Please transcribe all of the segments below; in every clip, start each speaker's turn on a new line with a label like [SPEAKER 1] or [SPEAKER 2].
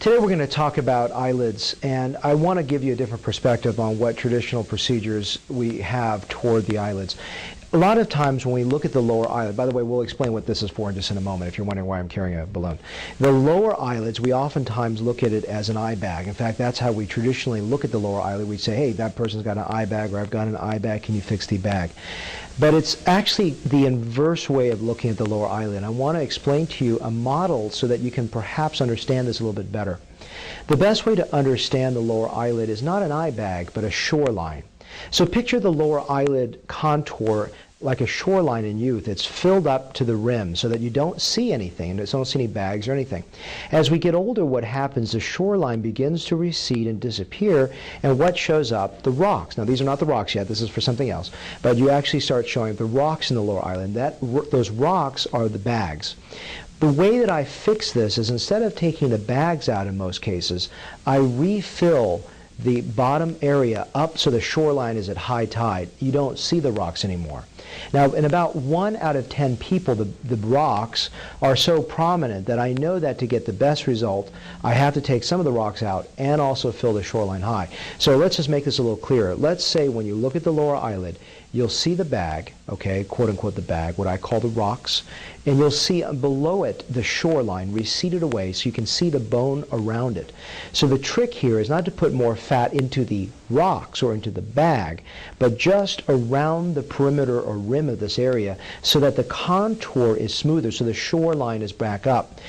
[SPEAKER 1] Today we're going to talk about eyelids, and I want to give you a different perspective on what traditional procedures we have toward the eyelids. A lot of times when we look at the lower eyelid, by the way, we'll explain what this is for in just in a moment if you're wondering why I'm carrying a balloon. The lower eyelids, we oftentimes look at it as an eye bag. In fact, that's how we traditionally look at the lower eyelid. We say, hey, that person's got an eye bag, or I've got an eye bag, can you fix the bag? But it's actually the inverse way of looking at the lower eyelid. I want to explain to you a model so that you can perhaps understand this a little bit better. The best way to understand the lower eyelid is not an eye bag, but a shoreline. So picture the lower eyelid contour like a shoreline in youth. It's filled up to the rim so that you don't see anything, and you don't see any bags or anything. As we get older, what happens, the shoreline begins to recede and disappear, and what shows up? The rocks. Now, these are not the rocks yet. This is for something else. But you actually start showing the rocks in the lower eyelid. Those rocks are the bags. The way that I fix this is instead of taking the bags out in most cases, I refill the bottom area up so the shoreline is at high tide. You don't see the rocks anymore. Now, in about 1 out of 10 people, the rocks are so prominent that I know that to get the best result, I have to take some of the rocks out and also fill the shoreline high. So let's just make this a little clearer. Let's say when you look at the lower eyelid, you'll see the bag, okay, quote unquote the bag, what I call the rocks, and you'll see below it the shoreline receded away so you can see the bone around it. So the trick here is not to put more fat into the rocks or into the bag, but just around the perimeter or rim of this area so that the contour is smoother, so the shoreline is back up.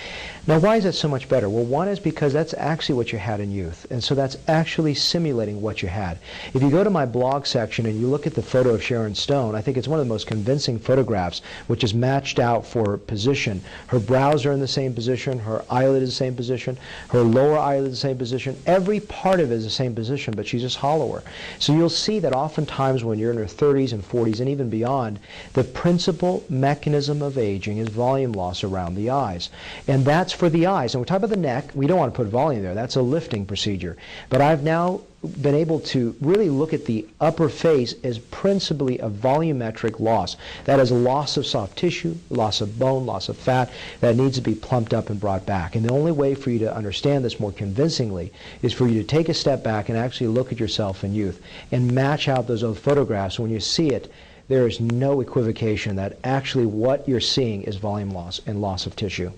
[SPEAKER 1] Now, why is that so much better? Well, one is because that's actually what you had in youth, and so that's actually simulating what you had. If you go to my blog section and you look at the photo of Sharon Stone, I think it's one of the most convincing photographs, which is matched out for position. Her brows are in the same position, her eyelid is the same position, her lower eyelid is the same position. Every part of it is the same position, but she's just hollower. So you'll see that oftentimes when you're in your 30s and 40s and even beyond, the principal mechanism of aging is volume loss around the eyes. And that's for the eyes. And we're talking about the neck. We don't want to put volume there. That's a lifting procedure. But I've now been able to really look at the upper face as principally a volumetric loss. That is a loss of soft tissue, loss of bone, loss of fat that needs to be plumped up and brought back. And the only way for you to understand this more convincingly is for you to take a step back and actually look at yourself in youth and match out those old photographs. When you see it, there is no equivocation that actually what you're seeing is volume loss and loss of tissue.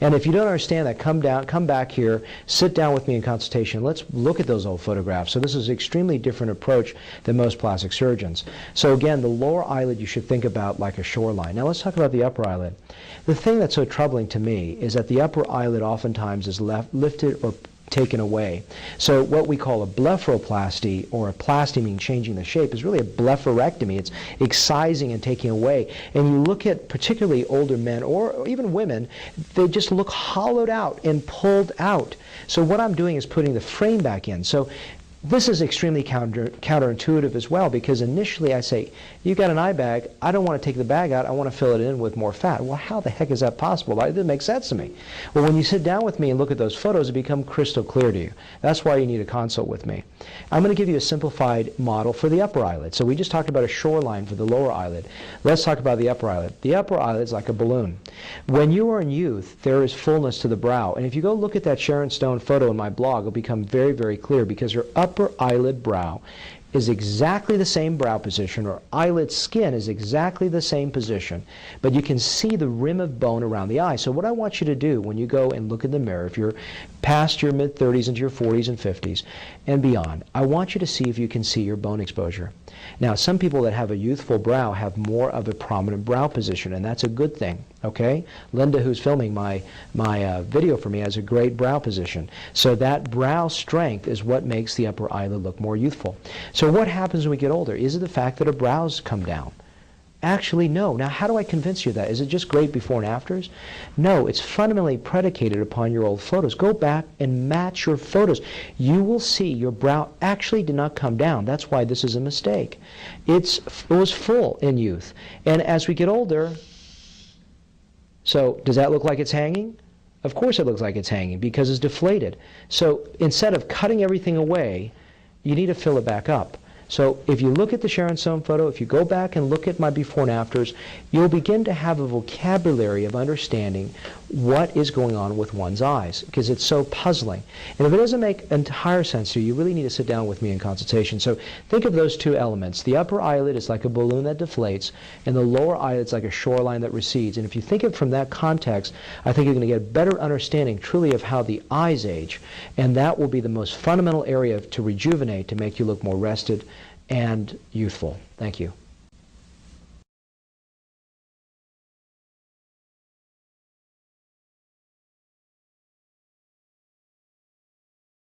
[SPEAKER 1] And if you don't understand that, come back here, sit down with me in consultation. Let's look at those old photographs. So this is an extremely different approach than most plastic surgeons. So again, the lower eyelid you should think about like a shoreline. Now let's talk about the upper eyelid. The thing that's so troubling to me is that the upper eyelid oftentimes is lifted or taken away. So what we call a blepharoplasty, or a plasty meaning changing the shape, is really a blepharectomy. It's excising and taking away. And you look at particularly older men or even women, they just look hollowed out and pulled out. So what I'm doing is putting the frame back in. So this is extremely counterintuitive as well, because initially I say, you've got an eye bag, I don't want to take the bag out, I want to fill it in with more fat. Well, how the heck is that possible? That doesn't make sense to me. Well, when you sit down with me and look at those photos, it becomes crystal clear to you. That's why you need a consult with me. I'm going to give you a simplified model for the upper eyelid. So we just talked about a shoreline for the lower eyelid. Let's talk about the upper eyelid. The upper eyelid is like a balloon. When you are in youth, there is fullness to the brow. And if you go look at that Sharon Stone photo in my blog, it'll become very, very clear, because her upper eyelid brow is exactly the same brow position, or eyelid skin is exactly the same position, but you can see the rim of bone around the eye. So what I want you to do when you go and look in the mirror, if you're past your mid-30s into your 40s and 50s and beyond, I want you to see if you can see your bone exposure. Now, some people that have a youthful brow have more of a prominent brow position, and that's a good thing, okay? Linda, who's filming my video for me, has a great brow position. So that brow strength is what makes the upper eyelid look more youthful. So what happens when we get older? Is it the fact that our brows come down? Actually, no. Now, how do I convince you of that? Is it just great before and afters? No, it's fundamentally predicated upon your old photos. Go back and match your photos. You will see your brow actually did not come down. That's why this is a mistake. It was full in youth. And as we get older, so does that look like it's hanging? Of course it looks like it's hanging, because it's deflated. So instead of cutting everything away, you need to fill it back up. So if you look at the Sharon Stone photo, if you go back and look at my before and afters, you'll begin to have a vocabulary of understanding what is going on with one's eyes, because it's so puzzling. And if it doesn't make entire sense to you, you really need to sit down with me in consultation. So think of those two elements. The upper eyelid is like a balloon that deflates, and the lower eyelid is like a shoreline that recedes. And if you think of it from that context, I think you're going to get a better understanding truly of how the eyes age, and that will be the most fundamental area to rejuvenate, to make you look more rested and youthful. Thank you.